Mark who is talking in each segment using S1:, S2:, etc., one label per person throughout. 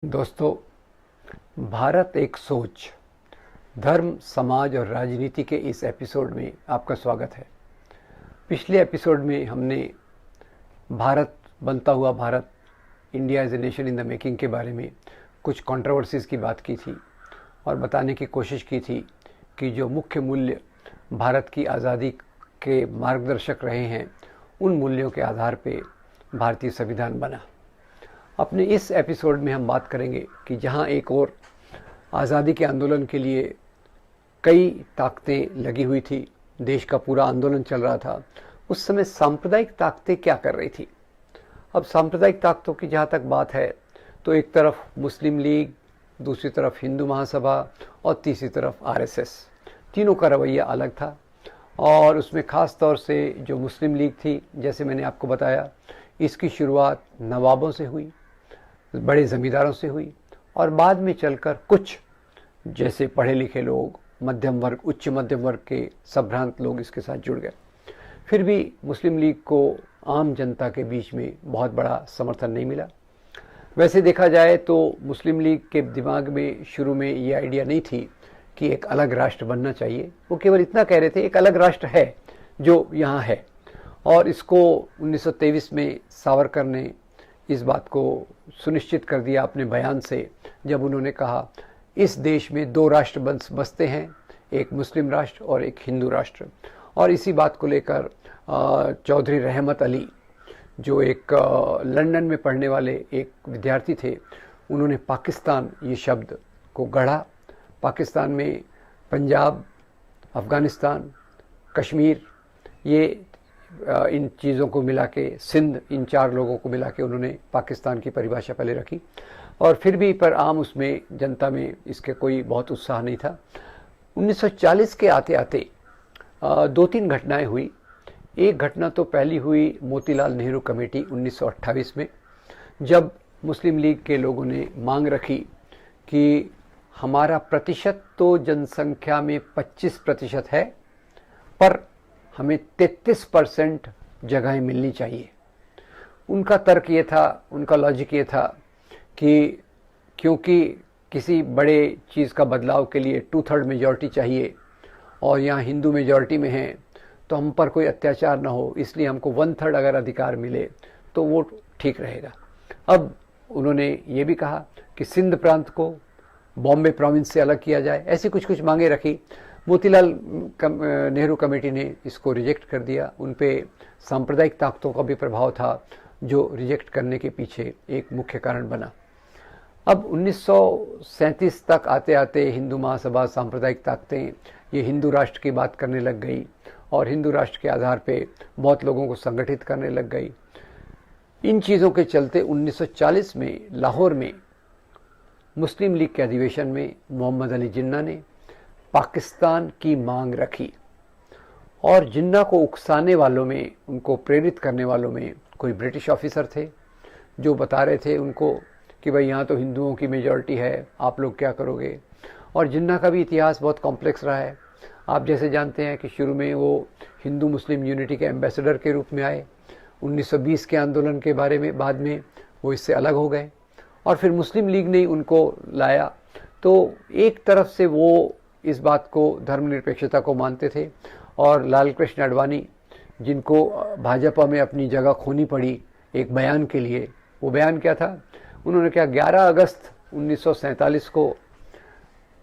S1: दोस्तों, भारत एक सोच, धर्म, समाज और राजनीति के इस एपिसोड में आपका स्वागत है। पिछले एपिसोड में हमने भारत बनता हुआ Bharat, India as a nation in the making के बारे में कुछ कंट्रोवर्सीज़ की बात की थी और बताने की कोशिश की थी कि जो मुख्य मूल्य भारत की आज़ादी के मार्गदर्शक रहे हैं, उन मूल्यों के आधार पर भारतीय संविधान बना। अपने इस एपिसोड में हम बात करेंगे कि जहां एक और आज़ादी के आंदोलन के लिए कई ताकतें लगी हुई थी, देश का पूरा आंदोलन चल रहा था, उस समय सांप्रदायिक ताकतें क्या कर रही थी। अब सांप्रदायिक ताकतों की जहां तक बात है तो एक तरफ मुस्लिम लीग, दूसरी तरफ हिंदू महासभा और तीसरी तरफ आरएसएस, तीनों का रवैया अलग था। और उसमें ख़ास तौर से जो मुस्लिम लीग थी, जैसे मैंने आपको बताया, इसकी शुरुआत नवाबों से हुई, बड़े ज़मींदारों से हुई और बाद में चलकर कुछ जैसे पढ़े लिखे लोग, मध्यम वर्ग, उच्च मध्यम वर्ग के संभ्रांत लोग इसके साथ जुड़ गए। फिर भी मुस्लिम लीग को आम जनता के बीच में बहुत बड़ा समर्थन नहीं मिला। वैसे देखा जाए तो मुस्लिम लीग के दिमाग में शुरू में ये आइडिया नहीं थी कि एक अलग राष्ट्र बनना चाहिए। वो केवल इतना कह रहे थे एक अलग राष्ट्र है जो यहाँ है, और इसको 1923 में सावरकर ने इस बात को सुनिश्चित कर दिया अपने बयान से, जब उन्होंने कहा इस देश में दो राष्ट्र बसते हैं, एक मुस्लिम राष्ट्र और एक हिंदू राष्ट्र। और इसी बात को लेकर चौधरी रहमत अली, जो एक लंदन में पढ़ने वाले एक विद्यार्थी थे, उन्होंने पाकिस्तान ये शब्द को गढ़ा। पाकिस्तान में पंजाब, अफ़गानिस्तान, कश्मीर, ये इन चीज़ों को मिला के, सिंध, इन चार लोगों को मिला के उन्होंने पाकिस्तान की परिभाषा पहले रखी। और फिर भी पर आम उसमें जनता में इसके कोई बहुत उत्साह नहीं था। 1940 के आते आते दो तीन घटनाएं हुई। एक घटना तो पहली हुई मोतीलाल नेहरू कमेटी 1928 में, जब मुस्लिम लीग के लोगों ने मांग रखी कि हमारा प्रतिशत तो जनसंख्या में 25% है, पर हमें 33% जगहें मिलनी चाहिए। उनका तर्क ये था, उनका लॉजिक ये था कि क्योंकि किसी बड़े चीज़ का बदलाव के लिए 2/3 मेजॉरिटी चाहिए और यहाँ हिंदू मेजॉरिटी में हैं, तो हम पर कोई अत्याचार ना हो, इसलिए हमको 1/3 अगर अधिकार मिले तो वो ठीक रहेगा। अब उन्होंने ये भी कहा कि सिंध प्रांत को बॉम्बे प्रोविंस से अलग किया जाए। ऐसी कुछ कुछ मांगे रखी। मोतीलाल नेहरू कमेटी ने इसको रिजेक्ट कर दिया। उन पे सांप्रदायिक ताकतों का भी प्रभाव था, जो रिजेक्ट करने के पीछे एक मुख्य कारण बना। अब 1937 तक आते आते हिंदू महासभा, सांप्रदायिक ताकतें ये हिंदू राष्ट्र की बात करने लग गई और हिंदू राष्ट्र के आधार पे बहुत लोगों को संगठित करने लग गई। इन चीज़ों के चलते 1940 में लाहौर में मुस्लिम लीग के अधिवेशन में मोहम्मद अली जिन्ना ने पाकिस्तान की मांग रखी। और जिन्ना को उकसाने वालों में, उनको प्रेरित करने वालों में कोई ब्रिटिश ऑफिसर थे, जो बता रहे थे उनको कि भाई यहाँ तो हिंदुओं की मेजॉरिटी है, आप लोग क्या करोगे। और जिन्ना का भी इतिहास बहुत कॉम्प्लेक्स रहा है। आप जैसे जानते हैं कि शुरू में वो हिंदू मुस्लिम यूनिटी के एम्बेसडर के रूप में आए। 1920 के आंदोलन के बारे में बाद में वो इससे अलग हो गए और फिर मुस्लिम लीग ने उनको लाया। तो एक तरफ से वो इस बात को, धर्मनिरपेक्षता को मानते थे, और लाल कृष्ण आडवाणी, जिनको भाजपा में अपनी जगह खोनी पड़ी एक बयान के लिए, वो बयान क्या था, उन्होंने क्या 11 अगस्त 1947 को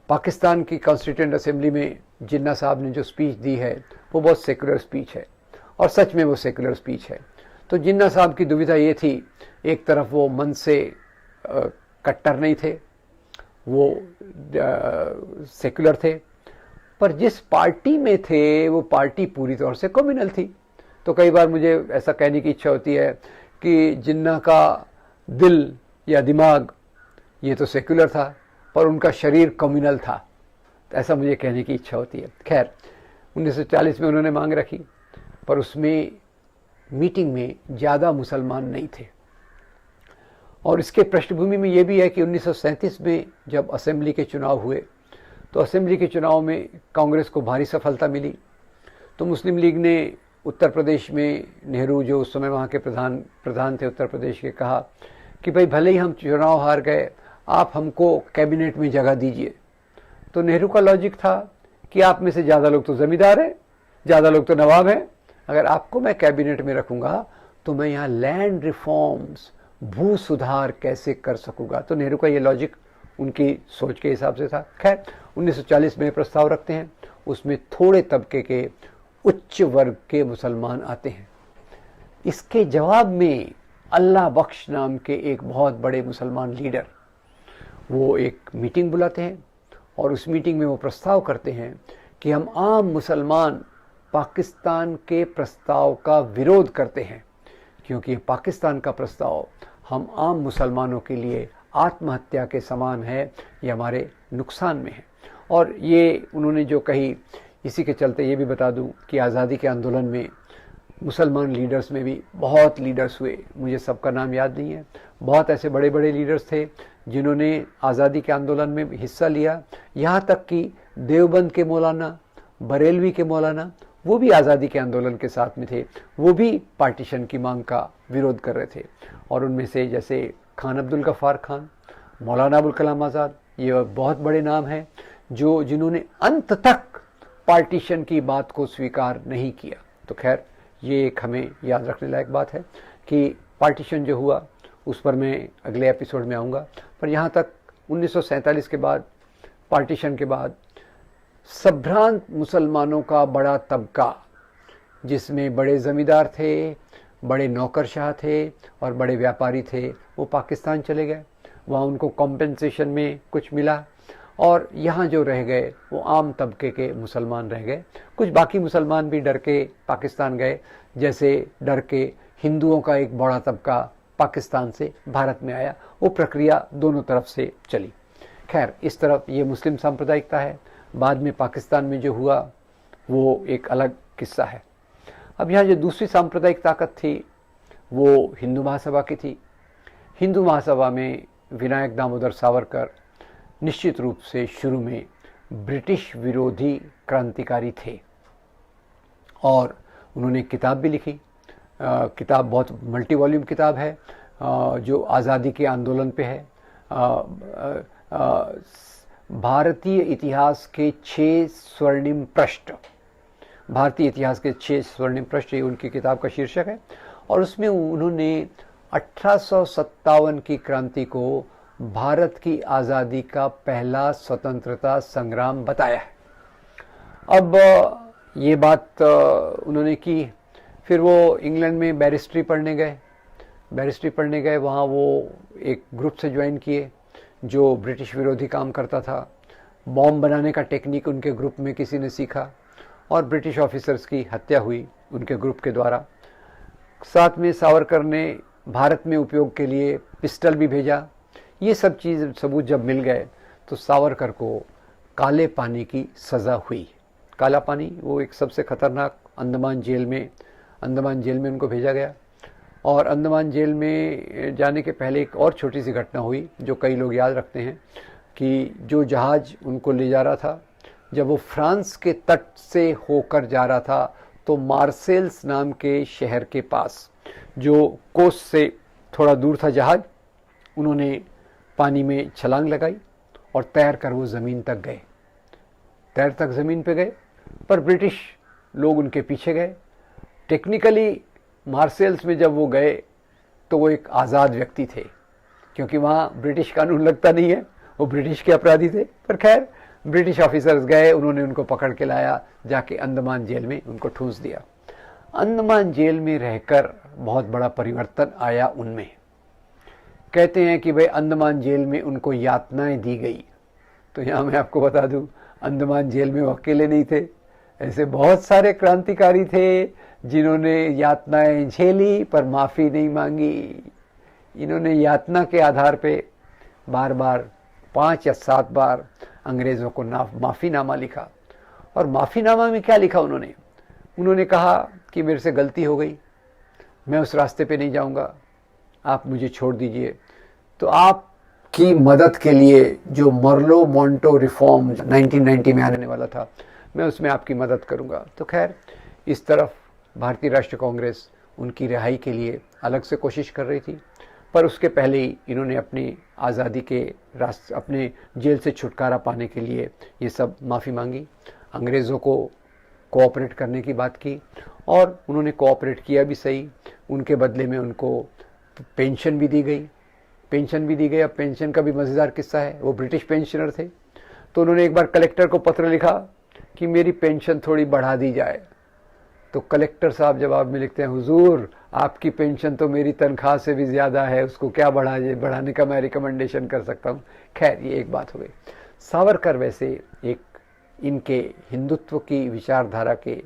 S1: पाकिस्तान की कॉन्स्टिट्यूएंट असेंबली में जिन्ना साहब ने जो स्पीच दी है वो बहुत सेकुलर स्पीच है, और सच में वो सेकुलर स्पीच है। तो जिन्ना साहब की दुविधा ये थी, एक तरफ वो मन से कट्टर नहीं थे, वो सेकुलर थे, पर जिस पार्टी में थे वो पार्टी पूरी तौर से कम्युनल थी। तो कई बार मुझे ऐसा कहने की इच्छा होती है कि जिन्ना का दिल या दिमाग ये तो सेकुलर था, पर उनका शरीर कम्युनल था, ऐसा मुझे कहने की इच्छा होती है। खैर, 1940 में उन्होंने मांग रखी, पर उसमें मीटिंग में ज़्यादा मुसलमान नहीं थे। और इसके पृष्ठभूमि में ये भी है कि 1937 में जब असेंबली के चुनाव हुए, तो असेंबली के चुनाव में कांग्रेस को भारी सफलता मिली। तो मुस्लिम लीग ने उत्तर प्रदेश में, नेहरू जो उस समय वहाँ के प्रधान थे उत्तर प्रदेश के, कहा कि भाई भले ही हम चुनाव हार गए, आप हमको कैबिनेट में जगह दीजिए। तो नेहरू का लॉजिक था कि आप में से ज़्यादा लोग तो ज़मींदार हैं, ज़्यादा लोग तो नवाब हैं, अगर आपको मैं कैबिनेट में रखूँगा तो मैं यहाँ लैंड रिफॉर्म्स, भू सुधार कैसे कर सकूँगा। तो नेहरू का ये लॉजिक उनकी सोच के हिसाब से था। खैर 1940 में प्रस्ताव रखते हैं, उसमें थोड़े तबके के उच्च वर्ग के मुसलमान आते हैं। इसके जवाब में अल्लाह बख्श नाम के एक बहुत बड़े मुसलमान लीडर वो एक मीटिंग बुलाते हैं और उस मीटिंग में वो प्रस्ताव करते हैं कि हम आम मुसलमान पाकिस्तान के प्रस्ताव का विरोध करते हैं, क्योंकि पाकिस्तान का प्रस्ताव हम आम मुसलमानों के लिए आत्महत्या के समान है, ये हमारे नुकसान में है। और ये उन्होंने जो कही, इसी के चलते ये भी बता दूं कि आज़ादी के आंदोलन में मुसलमान लीडर्स में भी बहुत लीडर्स हुए, मुझे सबका नाम याद नहीं है। बहुत ऐसे बड़े बड़े लीडर्स थे जिन्होंने आज़ादी के आंदोलन में हिस्सा लिया। यहाँ तक कि देवबंद के मौलाना, बरेलवी के मौलाना, वो भी आज़ादी के आंदोलन के साथ में थे, वो भी पार्टीशन की मांग का विरोध कर रहे थे। और उनमें से जैसे खान अब्दुल गफ्फार खान, मौलाना अबुल कलाम आज़ाद, ये बहुत बड़े नाम हैं जिन्होंने अंत तक पार्टीशन की बात को स्वीकार नहीं किया। तो खैर ये एक हमें याद रखने लायक बात है कि पार्टीशन जो हुआ उस पर मैं अगले एपिसोड में आऊँगा। पर यहाँ तक 1947 के बाद, पार्टीशन के बाद, संभ्रांत मुसलमानों का बड़ा तबका, जिसमें बड़े ज़मींदार थे, बड़े नौकरशाह थे और बड़े व्यापारी थे, वो पाकिस्तान चले गए। वहाँ उनको कॉम्पेंसेशन में कुछ मिला और यहाँ जो रह गए वो आम तबके के मुसलमान रह गए। कुछ बाकी मुसलमान भी डर के पाकिस्तान गए, जैसे डर के हिंदुओं का एक बड़ा तबका पाकिस्तान से भारत में आया। वो प्रक्रिया दोनों तरफ से चली। खैर इस तरफ ये मुस्लिम सांप्रदायिकता है। बाद में पाकिस्तान में जो हुआ वो एक अलग किस्सा है। अब यहाँ जो दूसरी सांप्रदायिक ताकत थी वो हिंदू महासभा की थी। हिंदू महासभा में विनायक दामोदर सावरकर निश्चित रूप से शुरू में ब्रिटिश विरोधी क्रांतिकारी थे और उन्होंने किताब भी लिखी। किताब बहुत मल्टी वॉल्यूम किताब है जो आज़ादी के आंदोलन पे है। भारतीय इतिहास के 6 स्वर्णिम पृष्ठ, भारतीय इतिहास के 6 स्वर्णिम पृष्ठ, ये उनकी किताब का शीर्षक है। और उसमें उन्होंने 1857 की क्रांति को भारत की आज़ादी का पहला स्वतंत्रता संग्राम बताया है। अब ये बात उन्होंने की। फिर वो इंग्लैंड में बैरिस्ट्री पढ़ने गए। वहाँ वो एक ग्रुप से ज्वाइन किए जो ब्रिटिश विरोधी काम करता था। बॉम्ब बनाने का टेक्निक उनके ग्रुप में किसी ने सीखा और ब्रिटिश ऑफिसर्स की हत्या हुई उनके ग्रुप के द्वारा। साथ में सावरकर ने भारत में उपयोग के लिए पिस्टल भी भेजा। ये सब चीज़ सबूत जब मिल गए तो सावरकर को काले पानी की सज़ा हुई। काला पानी वो एक सबसे खतरनाक अंडमान जेल में उनको भेजा गया। और अंडमान जेल में जाने के पहले एक और छोटी सी घटना हुई जो कई लोग याद रखते हैं कि जो जहाज़ उनको ले जा रहा था, जब वो फ्रांस के तट से होकर जा रहा था तो मार्सेल्स नाम के शहर के पास, जो कोस्ट से थोड़ा दूर था जहाज़, उन्होंने पानी में छलांग लगाई और तैर कर वो ज़मीन तक गए। ज़मीन पे गए पर ब्रिटिश लोग उनके पीछे गए। टेक्निकली मार्सेल्स में जब वो गए तो वो एक आज़ाद व्यक्ति थे, क्योंकि वहाँ ब्रिटिश कानून लगता नहीं है, वो ब्रिटिश के अपराधी थे। पर खैर ब्रिटिश ऑफिसर्स गए, उन्होंने उनको पकड़ के लाया, जाके अंडमान जेल में उनको ठूंस दिया। अंडमान जेल में रहकर बहुत बड़ा परिवर्तन आया उनमें। कहते हैं कि भाई अंडमान जेल में उनको यातनाएं दी गई। तो यहाँ मैं आपको बता दूं, अंडमान जेल में वो अकेले नहीं थे, ऐसे बहुत सारे क्रांतिकारी थे जिन्होंने यातनाएं झेली पर माफ़ी नहीं मांगी। इन्होंने यातना के आधार पे बार बार 5 या 7 बार अंग्रेज़ों को माफ़ीनामा लिखा। और माफ़ीनामा में क्या लिखा उन्होंने कहा कि मेरे से गलती हो गई, मैं उस रास्ते पे नहीं जाऊंगा, आप मुझे छोड़ दीजिए। तो आपकी मदद के लिए जो मर्लो मोंटो रिफॉर्म 1990 में आने वाला था, मैं उसमें आपकी मदद करूंगा। तो खैर इस तरफ भारतीय राष्ट्रीय कांग्रेस उनकी रिहाई के लिए अलग से कोशिश कर रही थी। पर उसके पहले ही इन्होंने अपनी आज़ादी के रास्ते, अपने जेल से छुटकारा पाने के लिए ये सब माफ़ी मांगी, अंग्रेज़ों को कोऑपरेट करने की बात की, और उन्होंने कोऑपरेट किया भी सही। उनके बदले में उनको पेंशन भी दी गई। अब पेंशन का भी मज़ेदार किस्सा है, वो ब्रिटिश पेंशनर थे, तो उन्होंने एक बार कलेक्टर को पत्र लिखा कि मेरी पेंशन थोड़ी बढ़ा दी जाए। तो कलेक्टर साहब जवाब में लिखते हैं, हुजूर आपकी पेंशन तो मेरी तनख्वाह से भी ज़्यादा है, उसको क्या बढ़ाने का मैं रिकमेंडेशन कर सकता हूँ। खैर, ये एक बात हो गई। सावरकर वैसे एक इनके हिंदुत्व की विचारधारा के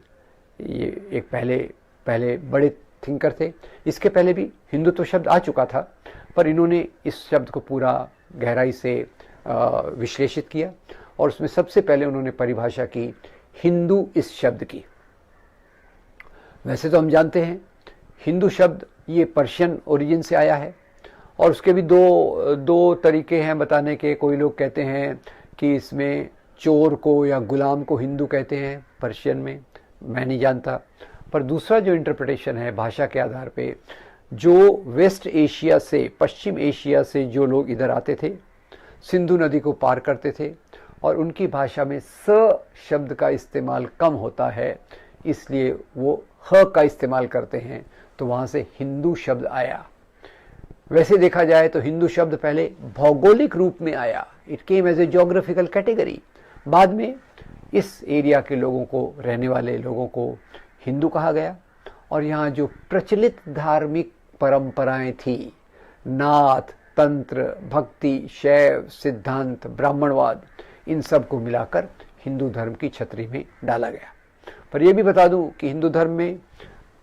S1: ये एक पहले बड़े थिंकर थे। इसके पहले भी हिंदुत्व शब्द आ चुका था, पर इन्होंने इस शब्द को पूरा गहराई से विश्लेषित किया, और उसमें सबसे पहले उन्होंने परिभाषा की हिंदू इस शब्द की। वैसे तो हम जानते हैं हिंदू शब्द ये पर्शियन ओरिजिन से आया है, और उसके भी दो तरीके हैं बताने के। कोई लोग कहते हैं कि इसमें चोर को या गुलाम को हिंदू कहते हैं पर्शियन में, मैं नहीं जानता। पर दूसरा जो इंटरप्रिटेशन है भाषा के आधार पे, जो वेस्ट एशिया से, पश्चिम एशिया से जो लोग इधर आते थे, सिंधु नदी को पार करते थे, और उनकी भाषा में स शब्द का इस्तेमाल कम होता है, इसलिए वो ह का इस्तेमाल करते हैं, तो वहाँ से हिंदू शब्द आया। वैसे देखा जाए तो हिंदू शब्द पहले भौगोलिक रूप में आया, it came as a geographical category. बाद में इस एरिया के लोगों को, रहने वाले लोगों को हिंदू कहा गया, और यहाँ जो प्रचलित धार्मिक परंपराएं थी, नाथ, तंत्र, भक्ति, शैव सिद्धांत, ब्राह्मणवाद, इन सब को मिलाकर हिंदू धर्म की छतरी में डाला गया। पर यह भी बता दूं कि हिंदू धर्म में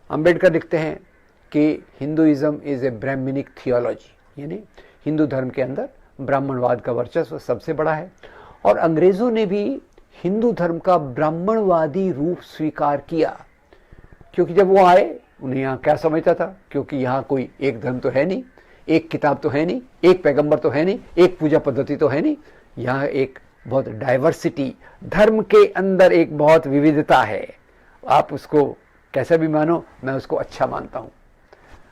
S1: अंबेडकर लिखते हैं कि Hinduism is a Brahmanic theology, यानी हिंदू धर्म के अंदर ब्राह्मणवाद का वर्चस्व सबसे बड़ा है। और अंग्रेजों ने भी हिंदू धर्म का ब्राह्मणवादी रूप स्वीकार किया, क्योंकि जब वो आए उन्हें यहाँ क्या समझता था, क्योंकि यहाँ कोई एक धर्म तो है नहीं, एक किताब तो है नहीं, एक पैगंबर तो है नहीं, एक पूजा पद्धति तो है नहीं, यहाँ एक बहुत डाइवर्सिटी, धर्म के अंदर एक बहुत विविधता है। आप उसको कैसा भी मानो, मैं उसको अच्छा मानता हूँ।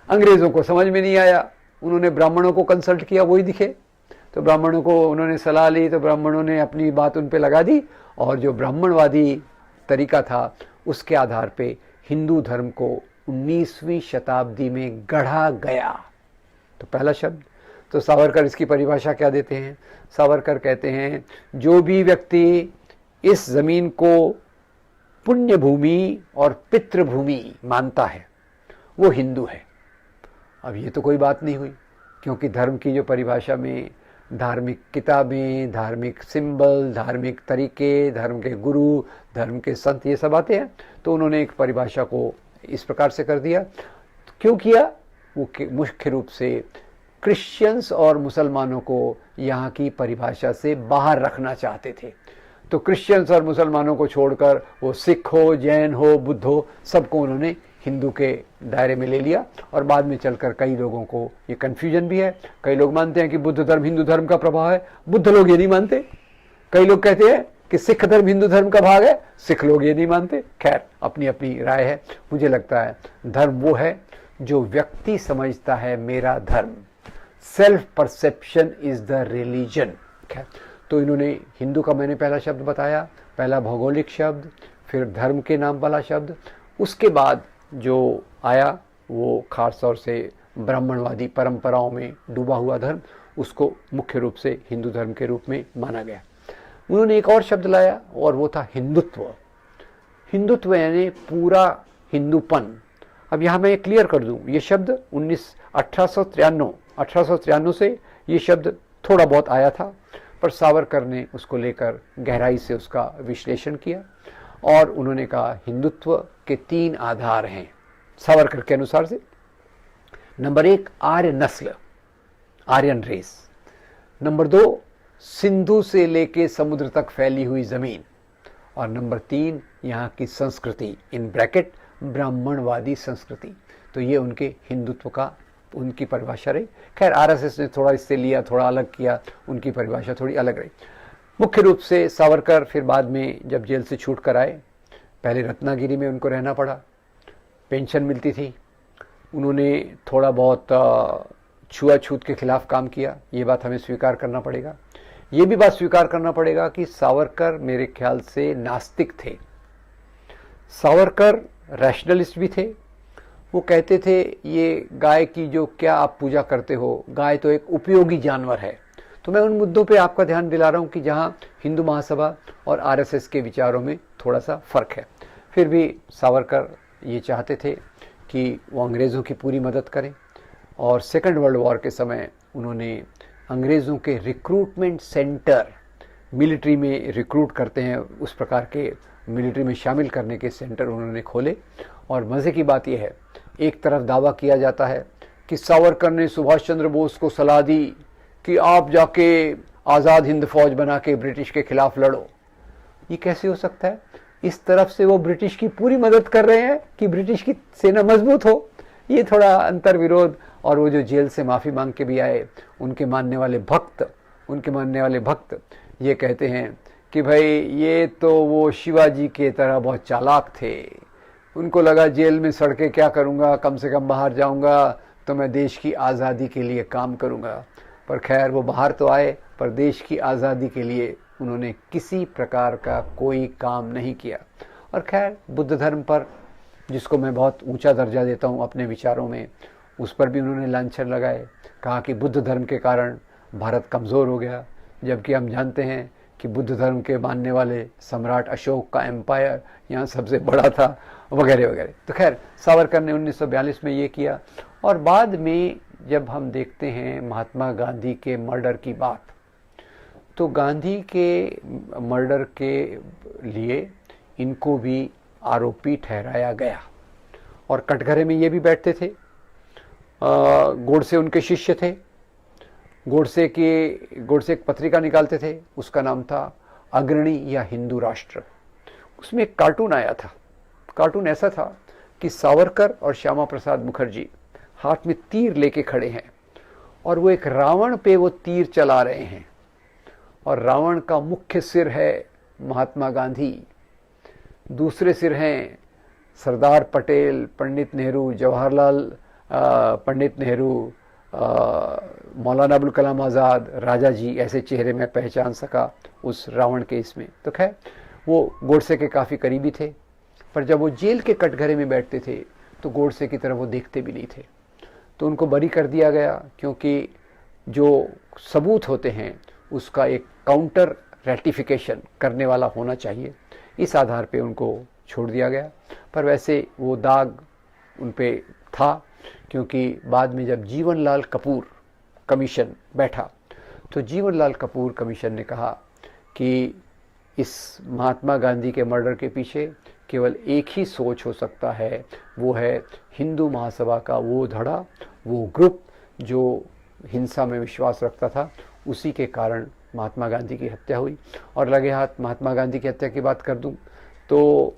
S1: अंग्रेज़ों को समझ में नहीं आया, उन्होंने ब्राह्मणों को कंसल्ट किया, वही दिखे, तो ब्राह्मणों को उन्होंने सलाह ली, तो ब्राह्मणों ने अपनी बात उन पे लगा दी, और जो ब्राह्मणवादी तरीका था उसके आधार पे हिंदू धर्म को 19वीं शताब्दी में गढ़ा गया। तो पहला शब्द, तो सावरकर इसकी परिभाषा क्या देते हैं? सावरकर कहते हैं जो भी व्यक्ति इस जमीन को पुण्य भूमि और पितृभूमि मानता है वो हिंदू है। अब ये तो कोई बात नहीं हुई, क्योंकि धर्म की जो परिभाषा में धार्मिक किताबें, धार्मिक सिंबल, धार्मिक तरीके, धर्म के गुरु, धर्म के संत, ये सब आते हैं, तो उन्होंने एक परिभाषा को इस प्रकार से कर दिया। क्यों किया? वो मुख्य रूप से क्रिश्चियंस और मुसलमानों को यहाँ की परिभाषा से बाहर रखना चाहते थे। तो क्रिश्चियंस और मुसलमानों को छोड़कर वो सिख हो, जैन हो, बुद्ध हो, सबको उन्होंने हिंदू के दायरे में ले लिया। और बाद में चलकर कई लोगों को ये कन्फ्यूजन भी है, कई लोग मानते हैं कि बुद्ध धर्म हिंदू धर्म का प्रभाव है, बुद्ध लोग ये नहीं मानते। कई लोग कहते हैं कि सिख धर्म हिंदू धर्म का भाग है, सिख लोग ये नहीं मानते। खैर, अपनी अपनी राय है। मुझे लगता है धर्म वो है जो व्यक्ति समझता है मेरा धर्म, self perception is the religion. खैर, तो इन्होंने हिंदू का मैंने पहला शब्द बताया, पहला भौगोलिक शब्द, फिर धर्म के नाम वाला शब्द, उसके बाद जो आया वो खास तौर से ब्राह्मणवादी परंपराओं में डूबा हुआ धर्म, उसको मुख्य रूप से हिंदू धर्म के रूप में माना गया। उन्होंने एक और शब्द लाया और वो था हिंदुत्व। हिंदुत्व यानी पूरा हिंदूपन। अब यहाँ मैं क्लियर कर दूँ, ये शब्द 1893 से ये शब्द थोड़ा बहुत आया था, पर सावरकर ने उसको लेकर गहराई से उसका विश्लेषण किया और उन्होंने कहा हिंदुत्व के 3 आधार हैं सावरकर के अनुसार से। नंबर 1 आर्य नस्ल, आर्यन रेस। नंबर 2 सिंधु से लेके समुद्र तक फैली हुई जमीन। और नंबर 3 यहाँ की संस्कृति, इन ब्रैकेट ब्राह्मणवादी संस्कृति। तो ये उनके हिंदुत्व का उनकी परिभाषा रही। खैर, आरएसएस ने थोड़ा इससे लिया, थोड़ा अलग किया, उनकी परिभाषा थोड़ी अलग रही। मुख्य रूप से सावरकर फिर बाद में जब जेल से छूट कर आए, पहले रत्नागिरी में उनको रहना पड़ा, पेंशन मिलती थी, उन्होंने थोड़ा बहुत छुआछूत के खिलाफ काम किया, ये बात हमें स्वीकार करना पड़ेगा। ये भी बात स्वीकार करना पड़ेगा कि सावरकर मेरे ख्याल से नास्तिक थे। सावरकर रैशनलिस्ट भी थे। वो कहते थे ये गाय की जो क्या आप पूजा करते हो, गाय तो एक उपयोगी जानवर है। तो मैं उन मुद्दों पे आपका ध्यान दिला रहा हूँ कि जहाँ हिंदू महासभा और आरएसएस के विचारों में थोड़ा सा फर्क है। फिर भी सावरकर ये चाहते थे कि वो अंग्रेज़ों की पूरी मदद करें, और सेकेंड वर्ल्ड वॉर के समय उन्होंने अंग्रेज़ों के रिक्रूटमेंट सेंटर, मिलिट्री में रिक्रूट करते हैं उस प्रकार के मिलिट्री में शामिल करने के सेंटर उन्होंने खोले। और मज़े की बात यह है, एक तरफ दावा किया जाता है कि सावरकर ने सुभाष चंद्र बोस को सलाह दी कि आप जाके आज़ाद हिंद फौज बना के ब्रिटिश के खिलाफ लड़ो। ये कैसे हो सकता है? इस तरफ से वो ब्रिटिश की पूरी मदद कर रहे हैं कि ब्रिटिश की सेना मजबूत हो। ये थोड़ा अंतर विरोध। और वो जो जेल से माफ़ी मांग के भी आए, उनके मानने वाले भक्त ये कहते हैं कि भाई ये तो वो शिवाजी के तरह बहुत चालाक थे, उनको लगा जेल में सड़ के क्या करूँगा, कम से कम बाहर जाऊँगा तो मैं देश की आज़ादी के लिए काम करूँगा। पर खैर वो बाहर तो आए, पर देश की आज़ादी के लिए उन्होंने किसी प्रकार का कोई काम नहीं किया। और खैर बुद्ध धर्म पर, जिसको मैं बहुत ऊंचा दर्जा देता हूँ अपने विचारों में, उस पर भी उन्होंने लांछन लगाए। कहा कि बुद्ध धर्म के कारण भारत कमज़ोर हो गया, जबकि हम जानते हैं कि बुद्ध धर्म के मानने वाले सम्राट अशोक का एम्पायर यहाँ सबसे बड़ा था, वगैरह वगैरह। तो खैर सावरकर ने 1942 में ये किया। और बाद में जब हम देखते हैं महात्मा गांधी के मर्डर की बात, तो गांधी के मर्डर के लिए इनको भी आरोपी ठहराया गया। और कटघरे में ये भी बैठते थे। गोडसे उनके शिष्य थे। गोडसे एक पत्रिका निकालते थे, उसका नाम था अग्रणी या हिंदू राष्ट्र। उसमें एक कार्टून आया था। कार्टून ऐसा था कि सावरकर और श्यामा प्रसाद मुखर्जी हाथ में तीर लेके खड़े हैं, और वो एक रावण पे वो तीर चला रहे हैं, और रावण का मुख्य सिर है महात्मा गांधी, दूसरे सिर हैं सरदार पटेल, पंडित नेहरू, जवाहरलाल पंडित नेहरू, मौलाना अबुल कलाम आज़ाद, राजा जी, ऐसे चेहरे में पहचान सका उस रावण के इसमें। तो खैर वो गोडसे के काफ़ी करीबी थे, पर जब वो जेल के कटघरे में बैठते थे तो गोडसे की तरफ वो देखते भी नहीं थे। तो उनको बरी कर दिया गया, क्योंकि जो सबूत होते हैं उसका एक काउंटर रेटिफिकेशन करने वाला होना चाहिए। इस आधार पे उनको छोड़ दिया गया। पर वैसे वो दाग उन पे था, क्योंकि बाद में जब जीवनलाल कपूर कमीशन बैठा, तो जीवनलाल कपूर कमीशन ने कहा कि इस महात्मा गांधी के मर्डर के पीछे केवल एक ही सोच हो सकता है, वो है हिंदू महासभा का वो धड़ा, वो ग्रुप जो हिंसा में विश्वास रखता था, उसी के कारण महात्मा गांधी की हत्या हुई। और लगे हाथ महात्मा गांधी की हत्या की बात कर दूं तो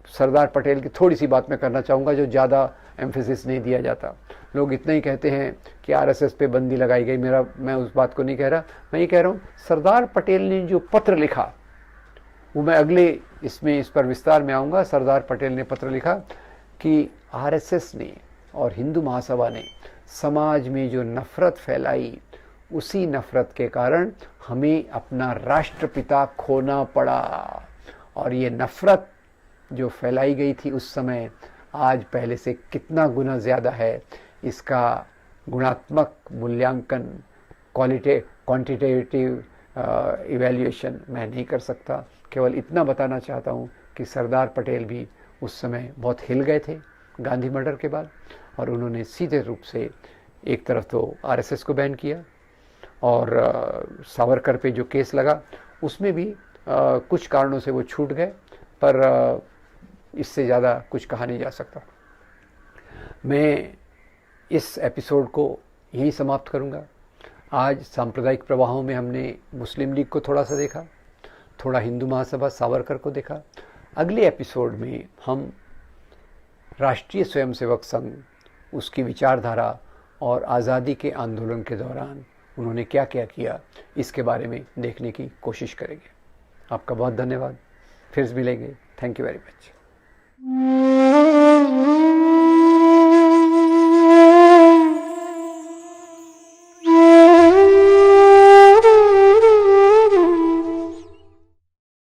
S1: सरदार पटेल की थोड़ी सी बात मैं करना चाहूँगा, जो ज़्यादा एम्फेसिस नहीं दिया जाता। लोग इतना ही कहते हैं कि आरएसएस पे बंदी लगाई गई, मैं उस बात को नहीं कह रहा। मैं ये कह रहा हूँ सरदार पटेल ने जो पत्र लिखा, वो मैं अगले इस पर विस्तार में आऊँगा। सरदार पटेल ने पत्र लिखा कि आरएसएस ने और हिंदू महासभा ने समाज में जो नफ़रत फैलाई, उसी नफ़रत के कारण हमें अपना राष्ट्रपिता खोना पड़ा। और ये नफ़रत जो फैलाई गई थी उस समय, आज पहले से कितना गुना ज़्यादा है, इसका गुणात्मक मूल्यांकन, क्वांटिटेटिव इवैल्यूएशन मैं नहीं कर सकता। केवल इतना बताना चाहता हूँ कि सरदार पटेल भी उस समय बहुत हिल गए थे गांधी मर्डर के बाद, और उन्होंने सीधे रूप से एक तरफ तो आरएसएस को बैन किया, और सावरकर पे जो केस लगा उसमें भी कुछ कारणों से वो छूट गए, पर इससे ज़्यादा कुछ कहा नहीं जा सकता। मैं इस एपिसोड को यहीं समाप्त करूँगा। आज सांप्रदायिक प्रवाहों में हमने मुस्लिम लीग को थोड़ा सा देखा, थोड़ा हिंदू महासभा सावरकर को देखा। अगले एपिसोड में हम राष्ट्रीय स्वयंसेवक संघ, उसकी विचारधारा और आज़ादी के आंदोलन के दौरान उन्होंने क्या क्या किया, इसके बारे में देखने की कोशिश करेंगे। आपका बहुत धन्यवाद। फिर मिलेंगे। Thank you very much.